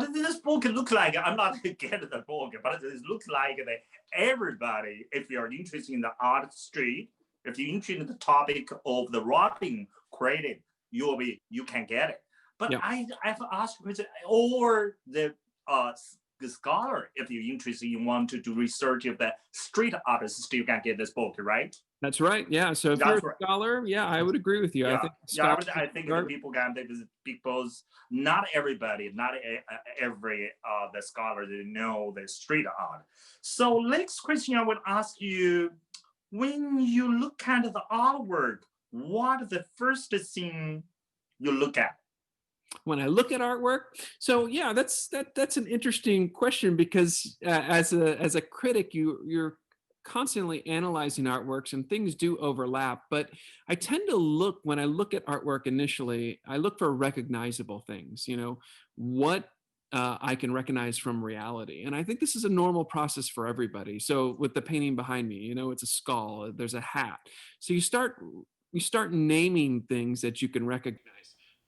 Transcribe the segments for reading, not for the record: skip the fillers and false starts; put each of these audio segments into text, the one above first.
But this book looks like, I'm not going to get the book, but it looks like that everybody, if you're interested in the art street, if you're interested in the topic of the robbing credit, you can get it. But Yeah. I've asked or the scholar, if you're interested, you want to do research of the street artists, you can get this book, right? That's right. Yeah. So if you're That's a right. scholar, yeah, I would agree with you. I Yeah, think yeah. scholars I think the are, people can because not everybody, not every the scholars know the street art. So next question I would ask you: when you look at the artwork, what the first thing you look at? when I look at artwork. So yeah, that's an interesting question because as a critic, you're constantly analyzing artworks and things do overlap. But I tend to look when I look at artwork initially, I look for recognizable things. What I can recognize from reality, and I think this is a normal process for everybody. So with the painting behind me, it's a skull. There's a hat. So you start naming things that you can recognize.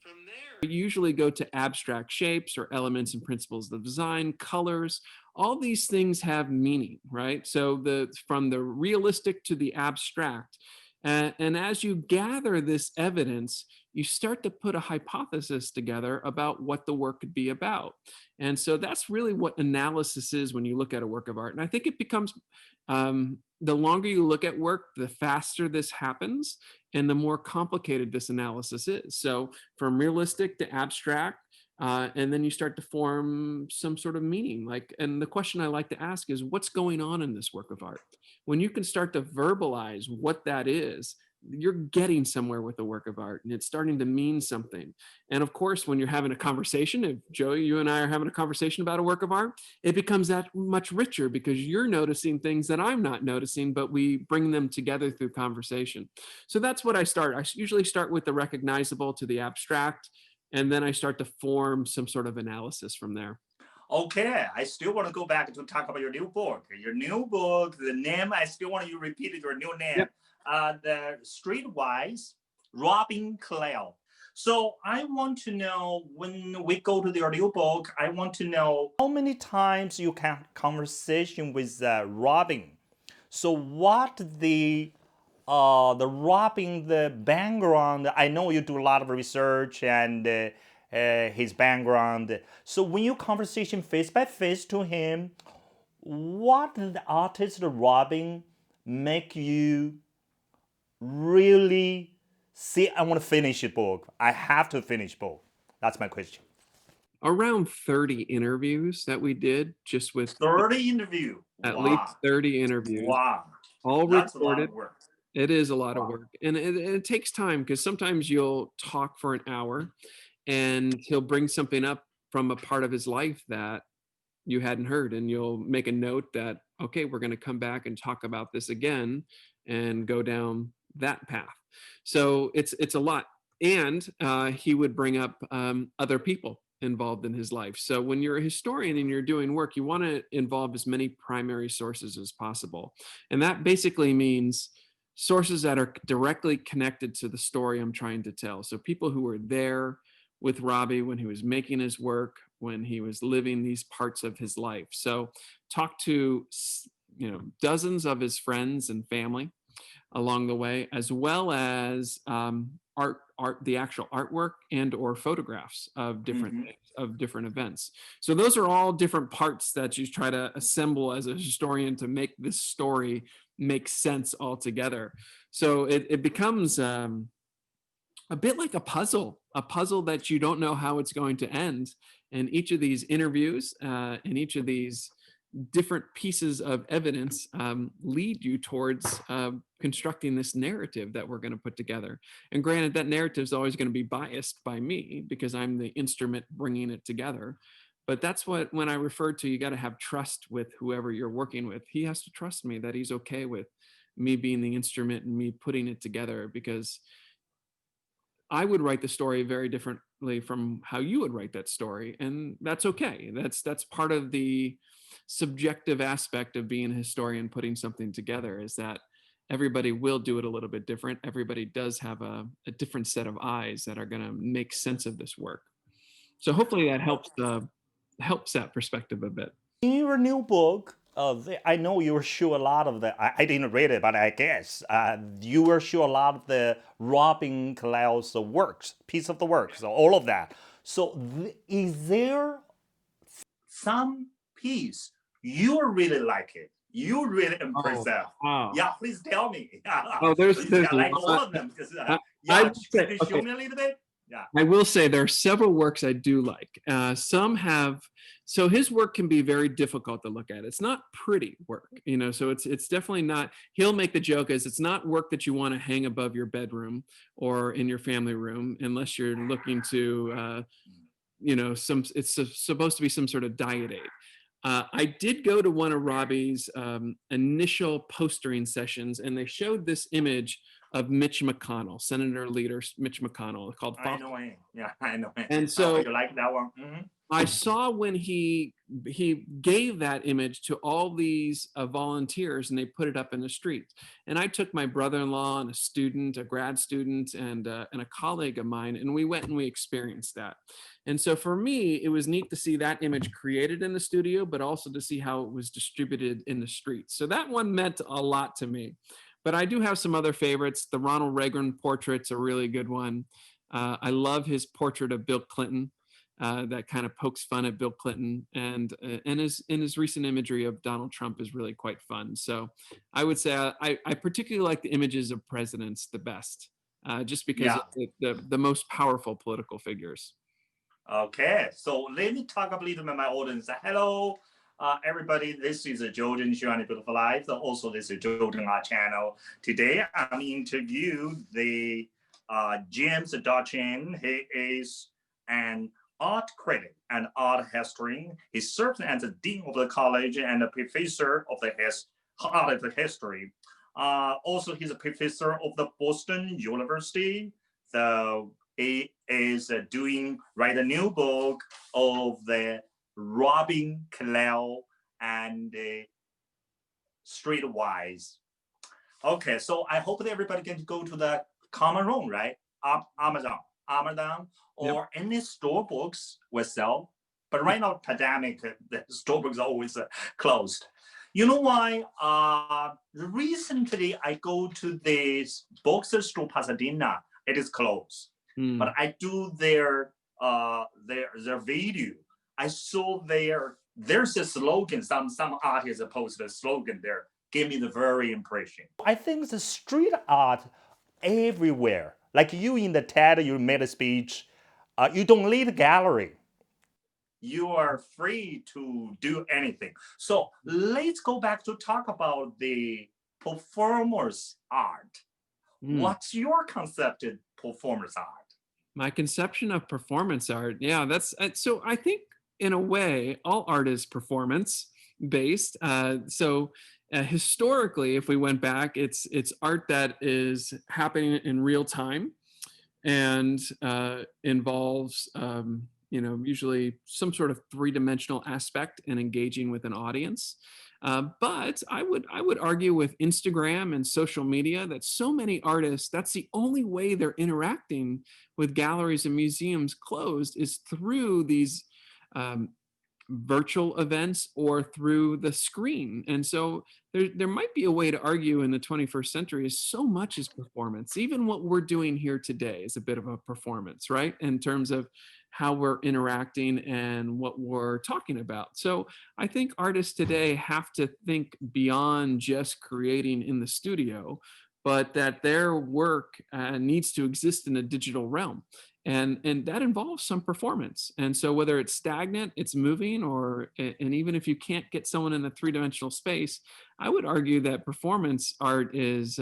From there, you usually go to abstract shapes or elements and principles of design, colors. All these things have meaning, right? So from the realistic to the abstract. And as you gather this evidence, you start to put a hypothesis together about what the work could be about. And so that's really what analysis is when you look at a work of art. And I think it becomes the longer you look at work, the faster this happens and the more complicated this analysis is. So from realistic to abstract, and then you start to form some sort of meaning. And the question I like to ask is, what's going on in this work of art? When you can start to verbalize what that is, you're getting somewhere with the work of art and it's starting to mean something. And of course, when you're having a conversation, if Joey, you and I are having a conversation about a work of art, it becomes that much richer because you're noticing things that I'm not noticing, but we bring them together through conversation. So that's what I start. I usually start with the recognizable to the abstract, and then I start to form some sort of analysis from there. Okay, I still want to go back to talk about your new book. Your new book, the name, I still want you to repeat it, your new name. Yep. The Streetwise Robin Clell. So I want to know, when we go to your new book, I want to know how many times you can conversation with Robin. So what the Robin, the background, I know you do a lot of research and his background. So when you conversation face by face to him, what the artist Robin make you really see, I want to finish the book. I have to finish book. That's my question. Around 30 interviews that we did, just with 30 interview. at least Wow. 30 interviews, Wow. all That's a lot recorded. of work. It is a lot of Wow. work, and it takes time because sometimes you'll talk for an hour and he'll bring something up from a part of his life that you hadn't heard, and you'll make a note that, okay, we're going to come back and talk about this again and go down that path. So it's a lot. And he would bring up other people involved in his life. So when you're a historian and you're doing work, you want to involve as many primary sources as possible. And that basically means sources that are directly connected to the story I'm trying to tell. So people who were there with Robbie when he was making his work, when he was living these parts of his life. So talk to dozens of his friends and family along the way, as well as the actual artwork and or photographs of different things, of different events. So those are all different parts that you try to assemble as a historian to make this story make sense altogether. So it becomes a bit like a puzzle that you don't know how it's going to end. And each of these interviews and each of these different pieces of evidence lead you towards constructing this narrative that we're going to put together. And granted, that narrative is always going to be biased by me because I'm the instrument bringing it together. But that's what, when I refer to, you got to have trust with whoever you're working with. He has to trust me that he's okay with me being the instrument and me putting it together, because I would write the story very differently from how you would write that story. And that's okay. That's part of the subjective aspect of being a historian, putting something together, is that everybody will do it a little bit different. Everybody does have a different set of eyes that are going to make sense of this work. So hopefully that helps helps that perspective a bit. In your new book, I know you will show a lot of the. I didn't read it, but I guess you will show a lot of the Robin Clough's works, piece of the work, so all of that. So, is there some piece you really like it? You really impress Oh, them? wow. Yeah, please tell me. Yeah, Oh, there's yeah, a like all lot. of them. Because, I yeah, would could say, you show okay, me a little bit? Yeah. I will say there are several works I do like. Some have, so his work can be very difficult to look at. It's not pretty work, you know. So it's definitely not. He'll make the joke as it's not work that you want to hang above your bedroom or in your family room, unless you're looking to, you know, supposed to be some sort of diet aid. I did go to one of Robbie's initial postering sessions, and they showed this image of Mitch McConnell, Senator Leader Mitch McConnell, called I Fossil. know him. Yeah, I know him. And Oh, so you like that one? Mm-hmm. I saw when he gave that image to all these volunteers, and they put it up in the street. And I took my brother-in-law and a student, a grad student, and a colleague of mine, and we went and we experienced that. And so for me, it was neat to see that image created in the studio, but also to see how it was distributed in the streets. So that one meant a lot to me. But I do have some other favorites. The Ronald Reagan portrait's a really good one. I love his portrait of Bill Clinton. That kind of pokes fun at Bill Clinton, and his recent imagery of Donald Trump is really quite fun. So I would say I particularly like the images of presidents the best, just because Yeah. the most powerful political figures. Okay, so let me talk a little bit with my audience. Hello, everybody. This is Zhou Zheng Beautiful Life. Also, this is Zhou Zheng channel. Today, I'm interview the James Daichendt. He is an art critic and art historian. He serves as the dean of the college and a professor of the art of history. Also, he's a professor of the Boston University. So he is doing write a new book of the Robin Clough and Streetwise. Okay, so I hope that everybody can go to the common room, right? Amazon, Yep. or any store books will sell. But right now, pandemic, the store books are always closed. You know why? Recently, I go to this bookstore Pasadena. It is closed, but I do their video. I saw there's a slogan. Some artists posted a slogan there. Gave me the very impression. I think the street art everywhere. Like you in the TED, you made a speech. You don't need a gallery. You are free to do anything. So let's go back to talk about the performance art. What's your concept of performance art? My conception of performance art, yeah, that's so. I think in a way, all art is performance based. Historically, if we went back, it's art that is happening in real time and involves you know, usually some sort of three-dimensional aspect and engaging with an audience. But I would argue with Instagram and social media that so many artists, that's the only way they're interacting with galleries and museums closed is through these um, virtual events or through the screen. And so there might be a way to argue in the 21st century is so much is performance. Even what we're doing here today is a bit of a performance, right? In terms of how we're interacting and what we're talking about. So I think artists today have to think beyond just creating in the studio, but that their work needs to exist in a digital realm. And that involves some performance. And so whether it's stagnant, it's moving, or and even if you can't get someone in a three-dimensional space, I would argue that performance art is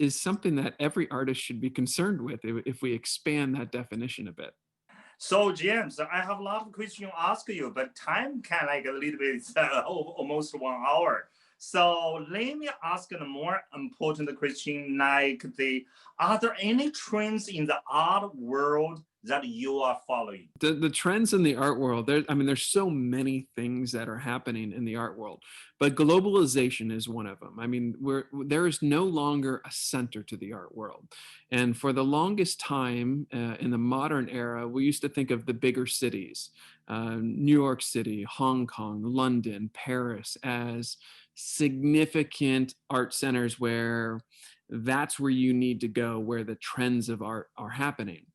something that every artist should be concerned with if we expand that definition a bit. So James, I have a lot of questions to ask you, but time can like a little bit almost 1 hour. So let me ask a more important question, like are there any trends in the art world that you are following? The trends in the art world, there's so many things that are happening in the art world, but globalization is one of them. I mean, there is no longer a center to the art world. And for the longest time in the modern era, we used to think of the bigger cities, New York City, Hong Kong, London, Paris, as significant art centers where that's where you need to go, where the trends of art are happening.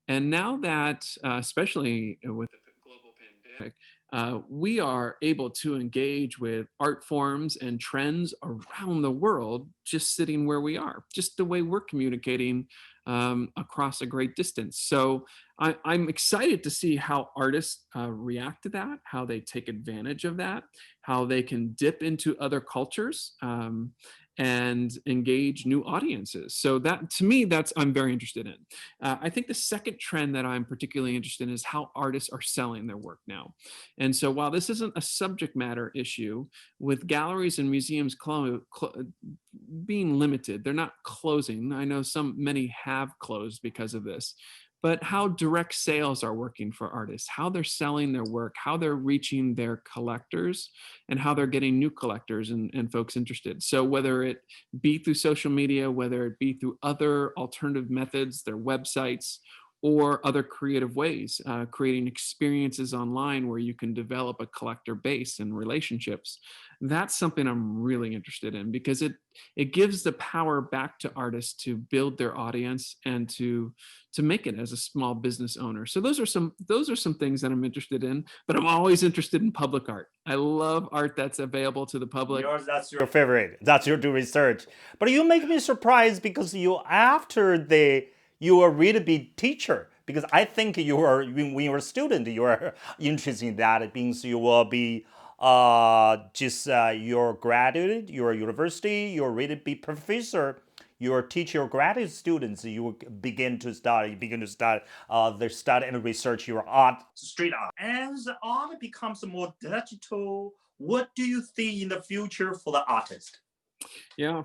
And now that, especially with the global pandemic, we are able to engage with art forms and trends around the world just sitting where we are, just the way we're communicating across a great distance. So I'm excited to see how artists react to that, how they take advantage of that, how they can dip into other cultures. And engage new audiences. So that, to me, I'm very interested in. I think the second trend that I'm particularly interested in is how artists are selling their work now. And so while this isn't a subject matter issue, with galleries and museums being limited, they're not closing. I know many have closed because of this. But how direct sales are working for artists, how they're selling their work, how they're reaching their collectors, and how they're getting new collectors and folks interested. So whether it be through social media, whether it be through other alternative methods, their websites, or other creative ways, creating experiences online where you can develop a collector base and relationships. That's something I'm really interested in, because it gives the power back to artists to build their audience and to make it as a small business owner. So those are some things that I'm interested in, but I'm always interested in public art. I love art that's available to the public. That's your favorite. That's your do research. But you make me surprised because you are really big teacher. Because I think when you're a student, you are interested in that. It means you will be you're graduate, you're a university, you're really big professor. You teach your graduate students. You begin to study their study and research your art, street art. As art becomes more digital, what do you see in the future for the artist? Yeah,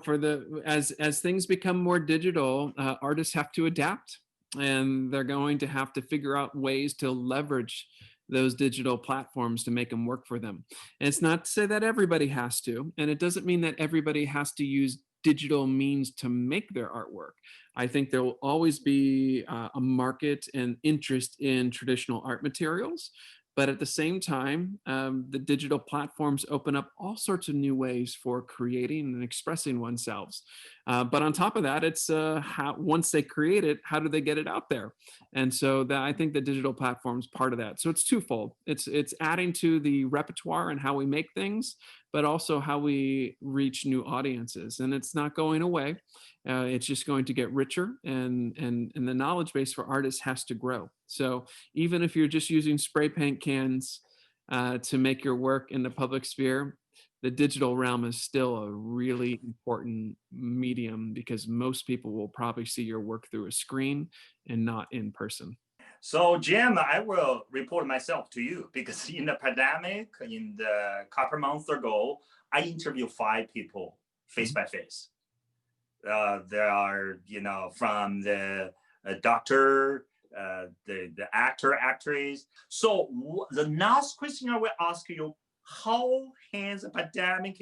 as things become more digital, artists have to adapt, and they're going to have to figure out ways to leverage those digital platforms to make them work for them. And it's not to say that everybody has to, and it doesn't mean that everybody has to use digital means to make their artwork. I think there will always be a market and interest in traditional art materials. But at the same time, the digital platforms open up all sorts of new ways for creating and expressing oneself. But on top of that, it's once they create it, how do they get it out there? And so I think the digital platform's part of that. So it's twofold. It's adding to the repertoire and how we make things, but also how we reach new audiences. And it's not going away. It's just going to get richer, and the knowledge base for artists has to grow. So even if you're just using spray paint cans to make your work in the public sphere, the digital realm is still a really important medium, because most people will probably see your work through a screen and not in person. So, Jim, I will report myself to you because in the pandemic, in the couple months ago, I interviewed 5 people face by face. There are, from the doctor, the actor, actress. So the last question I will ask you: how has the pandemic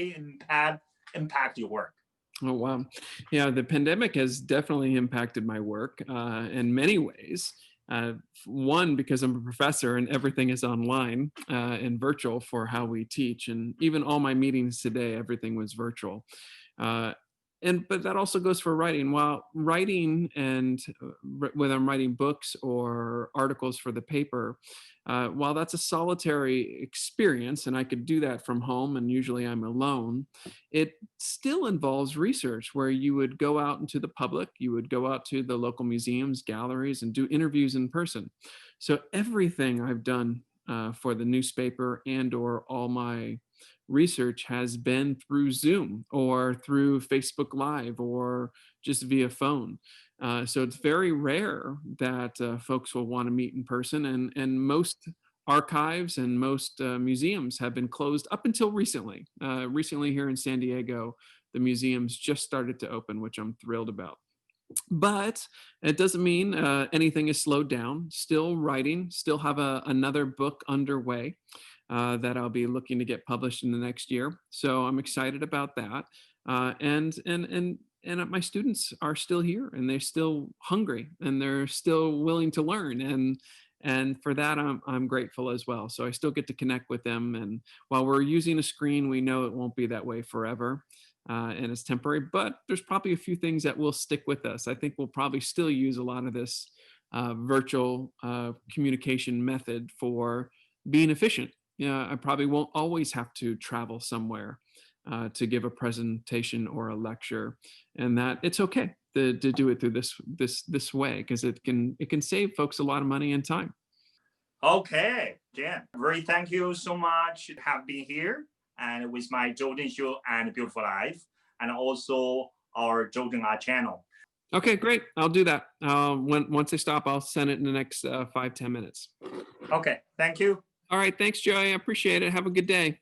impact your work? Oh, wow. Yeah, the pandemic has definitely impacted my work in many ways. One, because I'm a professor and everything is online and virtual for how we teach. And even all my meetings today, everything was virtual. Uh, but that also goes for writing. While writing, and whether I'm writing books or articles for the paper, while that's a solitary experience, and I could do that from home, and usually I'm alone, it still involves research where you would go out into the public, you would go out to the local museums, galleries, and do interviews in person. So everything I've done for the newspaper and or all my research has been through Zoom or through Facebook Live or just via phone. So it's very rare that folks will want to meet in person, and most archives and most museums have been closed up until recently. Recently here in San Diego, the museums just started to open, which I'm thrilled about. But it doesn't mean anything is slowed down. Still writing, still have another book underway that I'll be looking to get published in the next year. So I'm excited about that. And my students are still here, and they're still hungry, and they're still willing to learn, and for that I'm grateful as well. So I still get to connect with them, and while we're using a screen, we know it won't be that way forever. And it's temporary, but there's probably a few things that will stick with us. I think we'll probably still use a lot of this virtual communication method for being efficient. Yeah, I probably won't always have to travel somewhere to give a presentation or a lecture, and that it's okay to do it through this way, because it can save folks a lot of money and time. Okay, Jen, very thank you so much to have been here and with my Zhou Show and Beautiful Life, and also our Zhou channel. Okay, great. I'll do that. Once I stop, I'll send it in the next 5-10 minutes. Okay, thank you. All right. Thanks, Joey. I appreciate it. Have a good day.